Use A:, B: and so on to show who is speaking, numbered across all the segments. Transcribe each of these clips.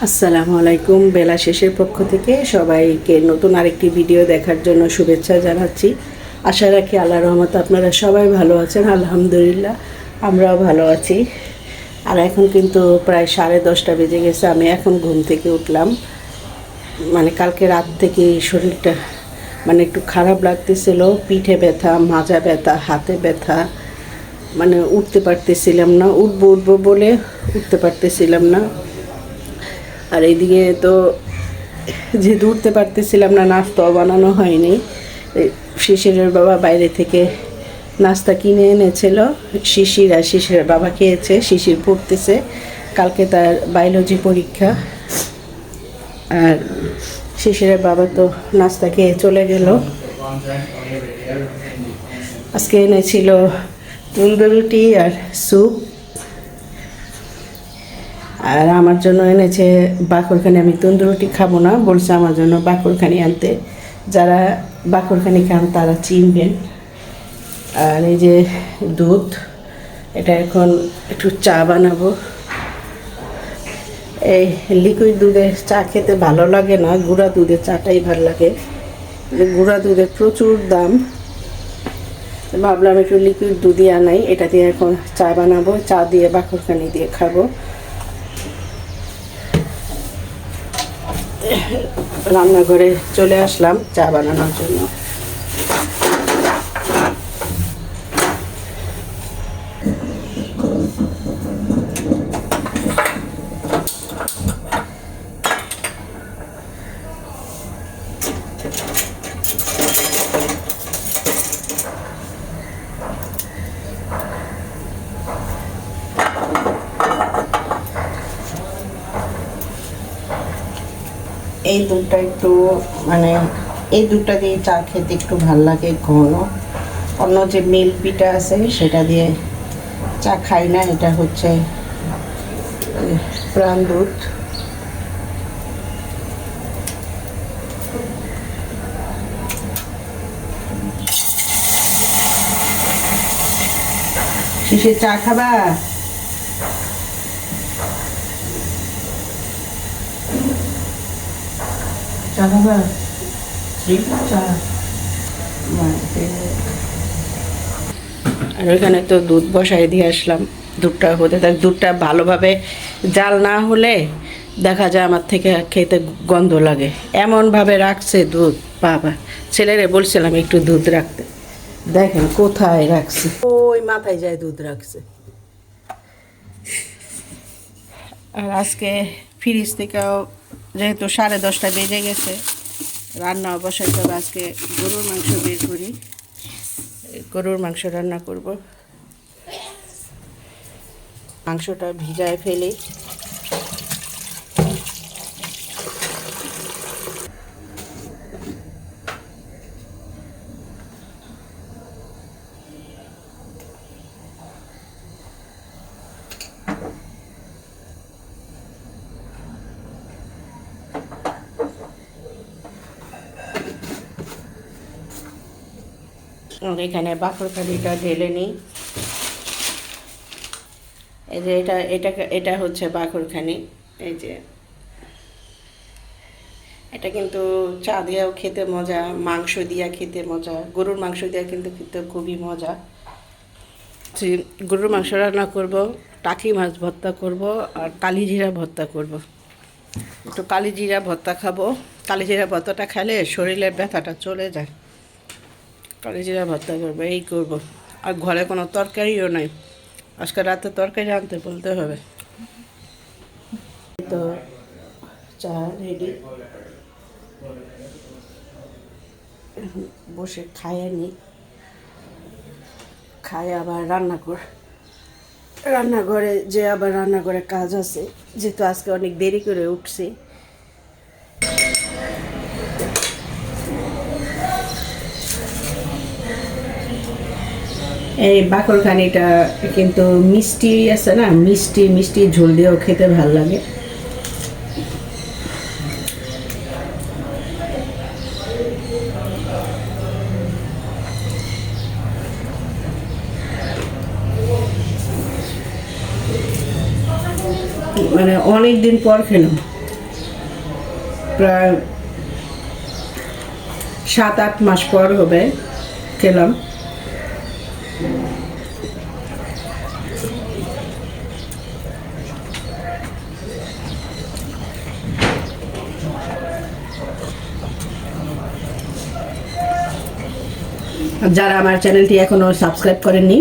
A: আসসালামু আলাইকুম। বেলা শেষের পক্ষ থেকে সবাইকে নতুন আরেকটি ভিডিও দেখার জন্য শুভেচ্ছা জানাচ্ছি। আশা রাখি আল্লাহর রহমতে আপনারা সবাই ভালো আছেন। আলহামদুলিল্লাহ আমরাও ভালো আছি। আর এখন কিন্তু প্রায় 10:30 বেজে গেছে। আমি এখন ঘুম থেকে উঠলাম। মানে কালকে রাত থেকে শরীরটা একটু খারাপ লাগতেছিল, পিঠে ব্যথা, মাজা ব্যথা, হাতে ব্যথা, উঠতে পারতেছিলাম না, উঠবো বলে উঠতে পারতেছিলাম না। আর এইদিকে তো যেহেতু উঠতে পারতেছিলাম না, নাস্তাও বানানো হয়নি। শিশিরের বাবা বাইরে থেকে নাস্তা কিনে এনেছিল। শিশিরের বাবা খেয়েছে, শিশির পড়তেছে। কালকে তার বায়োলজি পরীক্ষা। আর শিশিরের বাবা তো নাস্তা খেয়ে চলে গেল। আজকে এনেছিল তন্দুরি রুটি আর স্যুপ। আর আমার জন্য এনেছে বাকরখানি। আমি তন্দুরি রুটি খাবো না, বলছে আমার জন্য বাকরখানি আনতে। যারা বাকরখানি খান তারা চিনবেন। আর এই যে দুধ, এটা এখন একটু চা বানাবো। এই লিকুইড দুধের চা খেতে ভালো লাগে না, গুঁড়া দুধের চাটাই ভালো লাগে। গুঁড়া দুধের প্রচুর দাম, ভাবলাম একটু লিকুইড দুধই আনাই। এটা দিয়ে এখন চা বানাবো, চা দিয়ে বাকরখানি দিয়ে খাবো। রান্নাঘরে চলে আসলাম চা বানানোর জন্য। এই দুধটা একটু এই দুধটা দিয়ে চা খেতে একটু ভাল লাগে, ঘন। অন্য যে মিল্ক পিঠা আছে সেটা দিয়ে চা খাই না। এটা হচ্ছে প্রাণ দুধ। শিশির চা খাবা? চা খাবা? চা। আর ওইখানে তো দুধ বসাই দিয়ে আসলাম। দুধটা হতে থাক। দুধটা ভালোভাবে জাল না হলে দেখা যায় আমার থেকে খেতে গন্ধ লাগে। এমনভাবে রাখছে দুধ, বাবা। ছেলেরে বলছিলাম একটু দুধ রাখতে, দেখেন কোথায় রাখছে, ওই মাথায় যায় দুধ রাখছে। আর আজকে ফ্রিজ থেকেও যেহেতু 10:30 বেজে গেছে, রান্না বসাইতে হবে। আজকে গরুর মাংস বের করি, গরুর মাংস রান্না করব। মাংসটা ভিজায় ফেলি। এখানে বাকরখানিটা ঢেলে নিই। এই যে এটা হচ্ছে বাকরখানি। এই যে এটা কিন্তু চা দিয়েও খেতে মজা, মাংস দিয়া খেতে মজা, গরুর মাংস দিয়া কিন্তু খেতে খুবই মজা। গরুর মাংস রান্না করব, টাকি মাছ ভর্তা করব, আর কালিজিরা ভর্তা করব। একটু কালিজিরা ভর্তা খাবো। কালিজিরা ভর্তাটা খেলে শরীরের ব্যথাটা চলে যায়। কালিজিরা ভর্তা করবো, এই করব। আর ঘরে কোনো তরকারিও নাই, আজকে রাতে তরকারি আনতে বলতে হবে। তো চা রেডি, বসে খাইয়ে নি, খাই আবার রান্নাঘরে যে আবার রান্নাঘরে কাজ আছে, যেহেতু আজকে অনেক দেরি করে উঠছি। এই বাকরখানিটা কিন্তু মিষ্টি আছে না, মিষ্টি ঝোল দিয়েও খেতে ভালো লাগে। অনেক দিন পর খেলাম। প্রায় 7-8 মাস পর হবে খেলাম। যারা আমার চ্যানেলটি এখনও সাবস্ক্রাইব করেননি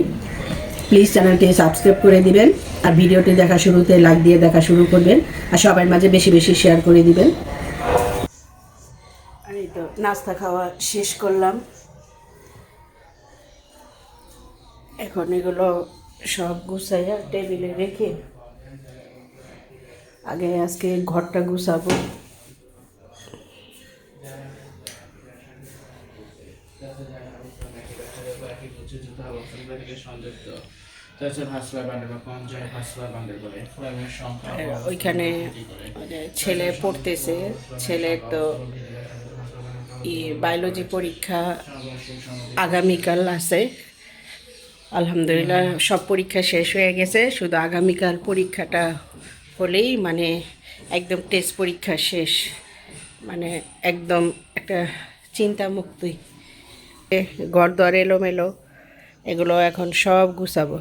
A: প্লিজ চ্যানেলটি সাবস্ক্রাইব করে দিবেন, আর ভিডিওটি দেখা শুরুতে লাইক দিয়ে দেখা শুরু করবেন, আর সবার মাঝে বেশি বেশি শেয়ার করে দিবেন। আর এই তো নাস্তা খাওয়া শেষ করলাম, এখন এগুলো সব গুছাইয়া টেবিলে রেখে আগে আজকে ঘরটা গুছাবো। ওইখানে মানে ছেলে পড়তেছে, ছেলের তো বায়োলজি পরীক্ষা আগামীকাল আছে। আলহামদুলিল্লাহ সব পরীক্ষা শেষ হয়ে গেছে, শুধু আগামীকাল পরীক্ষাটা হলেই মানে একদম টেস্ট পরীক্ষা শেষ, মানে একদম একটা চিন্তামুক্তি। ঘর দর এলোমেলো, এগুলো এখন সব গুছাবো।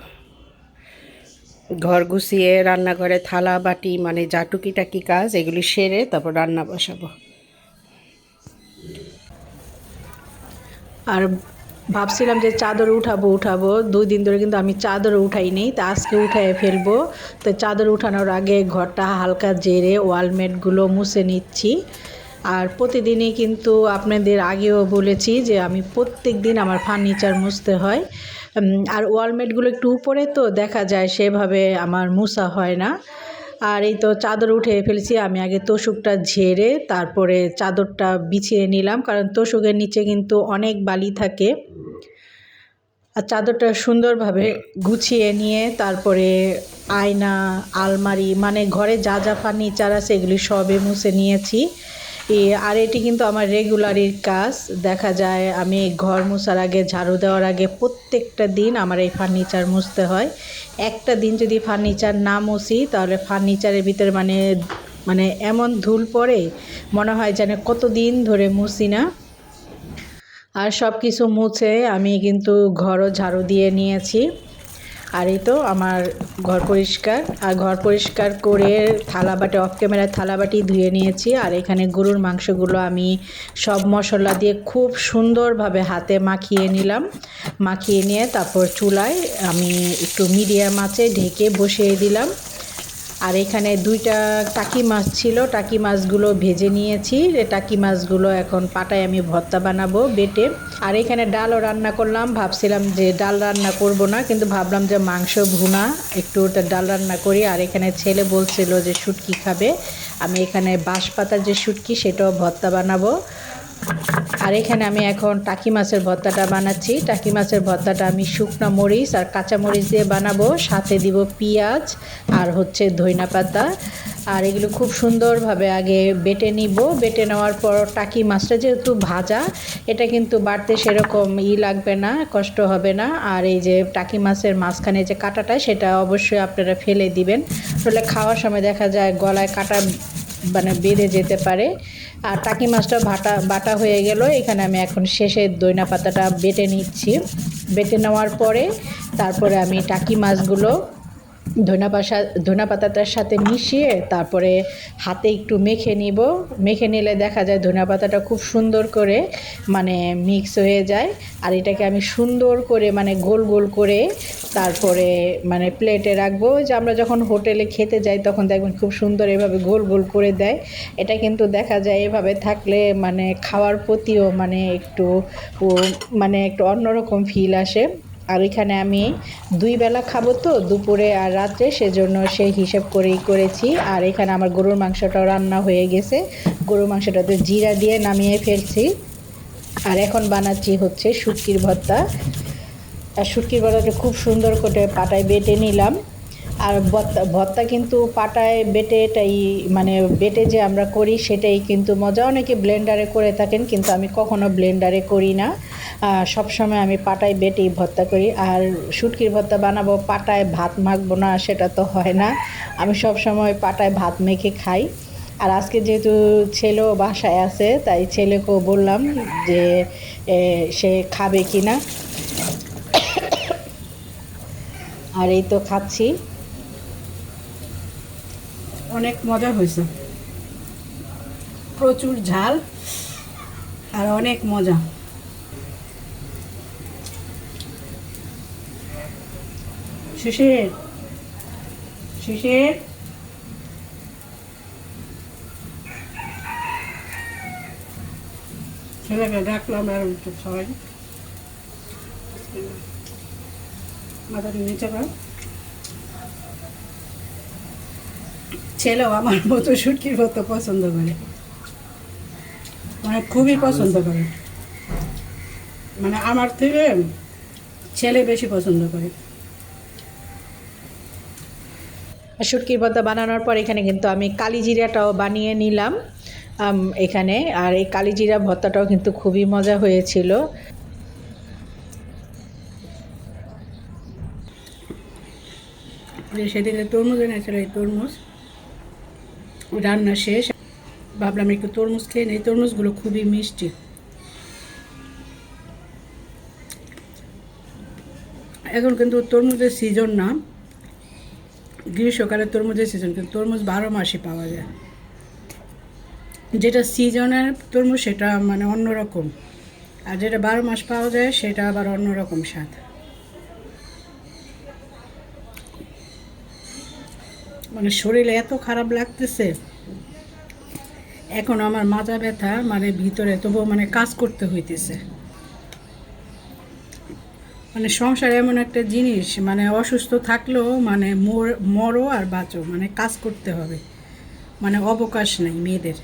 A: ঘর গুছিয়ে রান্নাঘরে থালা বাটি মানে যা টুকিটাকি কাজ এগুলি সেরে তারপর রান্না বসাবো। আর ভাবছিলাম যে চাদর উঠাবো 2 দিন ধরে, কিন্তু আমি চাদর উঠাইনি, তা আজকে উঠাই ফেলবো। তো চাদর উঠানোর আগে ঘরটা হালকা ঝেড়ে ওয়ালমেটগুলো মুছে নিচ্ছি। আর প্রতিদিনই কিন্তু আপনাদের আগেও বলেছি যে আমি প্রত্যেক দিন আমার ফার্নিচার মুছতে হয়, আর ওয়ালমেটগুলো একটু উপরে তো দেখা যায় সেভাবে আমার মুছা হয় না। আর এই তো চাদর উঠে ফেলছি, আমি আগে তোশকটা ঝেড়ে তারপরে চাদরটা বিছিয়ে নিলাম, কারণ তোশকের নিচে কিন্তু অনেক বালি থাকে। আর চাদরটা সুন্দরভাবে গুছিয়ে নিয়ে তারপরে আয়না, আলমারি মানে ঘরে যা যা ফার্নিচার আছে এগুলি সবে মুছে নিয়েছি। আর এটি কিন্তু আমার রেগুলারের কাজ। দেখা যায় আমি ঘর মোছার আগে, ঝাড়ু দেওয়ার আগে প্রত্যেকটা দিন আমার এই ফার্নিচার মুছতে হয়। একটা দিন যদি ফার্নিচার না মুছি তাহলে ফার্নিচারের ভিতরে মানে মানে এমন ধুল পড়ে মনে হয় যেন কতদিন ধরে মুছি না। আর সব কিছু মুছে আমি কিন্তু ঘরও ঝাড়ু দিয়ে নিয়েছি। আর এই তো আমার ঘর পরিষ্কার, আর ঘর পরিষ্কার করে থালাবাটি, অফ ক্যামেরায় থালাবাটি ধুয়ে নিয়েছি। আর এখানে গরুর মাংসগুলো আমি সব মশলা দিয়ে খুব সুন্দরভাবে হাতে মাখিয়ে নিলাম। মাখিয়ে নিয়ে তারপর চুলায় আমি একটু মিডিয়াম আঁচে ঢেকে বসিয়ে দিলাম। আর এখানে 2টা টাকি মাছ ছিল, টাকি মাছগুলো ভেজে নিয়েছি। টাকি মাছগুলো এখন পাটায় আমি ভর্তা বানাবো বেটে। আর এখানে ডালও রান্না করলাম, ভাবছিলাম যে ডাল রান্না করব না, কিন্তু ভাবলাম যে মাংস ভুনা একটু ডাল রান্না করি। আর এখানে ছেলে বলছিল যে শুটকি খাবে, আমি এখানে বাঁশ পাতার যে শুটকি সেটাও ভর্তা বানাবো। আর এখানে আমি এখন টাকি মাছের ভর্তাটা বানাচ্ছি। টাকি মাছের ভর্তাটা আমি শুকনো মরিচ আর কাঁচা মরিচ দিয়ে বানাবো, সাথে দিব পেঁয়াজ আর হচ্ছে ধইনা পাতা। আর এগুলো খুব সুন্দরভাবে আগে বেটে নিব। বেটে নেওয়ার পর টাকি মাছটা যেহেতু ভাজা, এটা কিন্তু বাড়তে সেরকম লাগবে না, কষ্ট হবে না। আর এই যে টাকি মাছের মাঝখানে যে কাঁটাটা সেটা অবশ্যই আপনারা ফেলে দিবেন, তাহলে খাওয়ার সময় দেখা যায় গলায় কাঁটা মানে বেঁধে যেতে পারে। আর টাকি মাছটা বাটা হয়ে গেল। এখানে আমি এখন শেষে ধইনা পাতাটা বেটে নিচ্ছি। বেটে নেওয়ার পরে তারপরে আমি টাকি মাছগুলো ধইনা পাতাটার সাথে মিশিয়ে তারপরে হাতে একটু মেখে নিব। মেখে নিলে দেখা যায় ধইনা পাতাটা খুব সুন্দর করে মানে মিক্স হয়ে যায়। আর এটাকে আমি সুন্দর করে মানে গোল গোল করে তারপরে মানে প্লেটে রাখবো। যে আমরা যখন হোটেলে খেতে যাই তখন দেখবেন খুব সুন্দর এভাবে গোল গোল করে দেয়। এটা কিন্তু দেখা যায় এভাবে থাকলে মানে খাওয়ার প্রতিও মানে একটু অন্যরকম ফিল আসে। আর এখানে আমি 2 বেলা খাবো তো, দুপুরে আর রাত্রে, সেজন্য সেই হিসেব করেই করেছি। আর এখানে আমার গরুর মাংসটাও রান্না হয়ে গেছে, গরুর মাংসটাতে জিরা দিয়ে নামিয়ে ফেলছি। আর এখন বানাচ্ছি হচ্ছে শুটকির ভর্তা। আর শুটকির ভর্তাটা খুব সুন্দর করে পাটায় বেটে নিলাম। আর ভর্তা কিন্তু পাটায় বেটে এটাই মানে বেটে যে আমরা করি সেটাই কিন্তু মজা। অনেকে ব্লেন্ডারে করে থাকেন, কিন্তু আমি কখনো ব্লেন্ডারে করি না, সব সময় আমি পাটায় বেটেই ভর্তা করি। আর শুটকির ভর্তা বানাবো পাটায় ভাত মাখবো না সেটা তো হয় না, আমি সব সময় পাটায় ভাত মেখে খাই। আর আজকে যেহেতু ছেলেও বাসায় আছে তাই ছেলেকেও বললাম যে সে খাবে কি না। আর এই তো খাচ্ছি, অনেক মজা হয়েছে, প্রচুর ঝাল আর অনেক মজা। শিশির শিশির ছেলেকে ডাকলাম আর সবাই মাথাটা নিচে কর। ছেলেও আমার মতো শুটকির মতো পছন্দ করে, মানে খুবই পছন্দ করে, মানে আমার থেকে ছেলে বেশি পছন্দ করে। শুটকির ভর্তা বানানোর পর এখানে কিন্তু আমি কালিজিরাটাও বানিয়ে নিলাম এখানে। আর এই কালিজিরা ভর্তাটাও কিন্তু খুবই মজা হয়েছিল। সেদিকে তরমুজ এনেছিল, এই তরমুজ রান্না শেষ, ভাবলাম একটু তরমুজ খেয়ে নেই। তরমুজগুলো খুবই মিষ্টি। এখন কিন্তু তরমুজের সিজন না, গ্রীষ্মকালে তরমুজের সিজন, কিন্তু তরমুজ 12 মাসই পাওয়া যায়। যেটা সিজনের তরমুজ সেটা মানে অন্যরকম, আর যেটা 12 মাস পাওয়া যায় সেটা আবার অন্যরকম স্বাদ। মানে শরীরে এত খারাপ লাগতেছে এখন, আমার মাজা ব্যথা মানে ভিতরে, তবুও মানে কাজ করতে হইতেছে। মানে সংসার এমন একটা জিনিস, মানে অসুস্থ থাকলেও মানে মরো আর বাঁচো, মানে কাজ করতে হবে, মানে অবকাশ নেই মেয়েদের।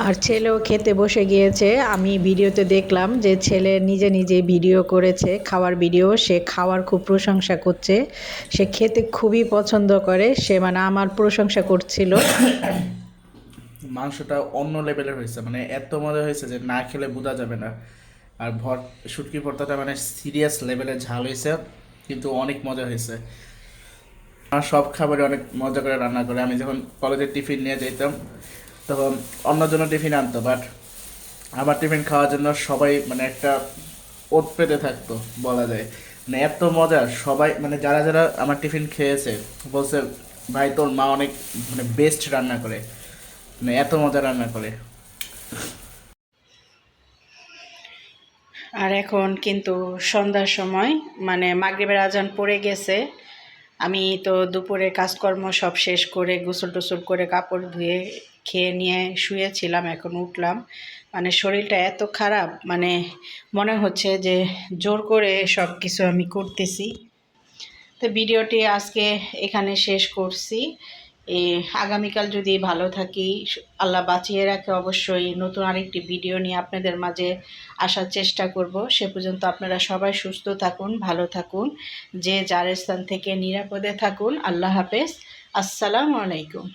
A: আর ছেলেও খেতে বসে গিয়েছে। আমি ভিডিওতে দেখলাম যে ছেলে নিজে নিজে ভিডিও করেছে, খাওয়ার ভিডিও। সে খাওয়ার খুব প্রশংসা করছে, সে খেতে খুবই পছন্দ করে, সে মানে আমার প্রশংসা করছিল।
B: মাংসটা অন্য লেভেলের হয়েছে, মানে এত মজা হয়েছে যে না খেলে বোঝা যাবে না। আর শুটকি ভর্তাটা মানে সিরিয়াস লেভেলের ঝাল হয়েছে, কিন্তু অনেক মজা হয়েছে। আমার সব খাবারে অনেক মজা করে রান্না করে। আমি যখন কলেজের টিফিন নিয়ে যেতাম তখন অন্যজনের টিফিন আনতো, বাট আমার টিফিন খাওয়ার জন্য সবাই মানে একটা ওত পেতে থাকতো বলা যায়। মানে এত মজা, সবাই মানে যারা যারা আমার টিফিন খেয়েছে বলছে ভাই তোর মা অনেক মানে বেস্ট রান্না করে, মানে এত মজা রান্না করে।
A: আর এখন কিন্তু সন্ধ্যার সময়, মানে মাগরিবের আজান পড়ে গেছে। আমি তো দুপুরে কাজকর্ম সব শেষ করে গোসল টোসল করে কাপড় ধুয়ে খেয়ে নিয়ে শুয়েছিলাম, এখন উঠলাম। মানে শরীরটা এত খারাপ, মানে মনে হচ্ছে যে জোর করে সব কিছু আমি করতেছি। তো ভিডিওটি আজকে এখানে শেষ করছি। আগামীকাল যদি ভালো থাকি, আল্লাহ বাঁচিয়ে রাখে, অবশ্যই নতুন আরেকটি ভিডিও নিয়ে আপনাদের মাঝে আসার চেষ্টা করব। সে পর্যন্ত আপনারা সবাই সুস্থ থাকুন, ভালো থাকুন, যে যার স্থান থেকে নিরাপদে থাকুন। আল্লাহ হাফেজ, আসসালামু আলাইকুম।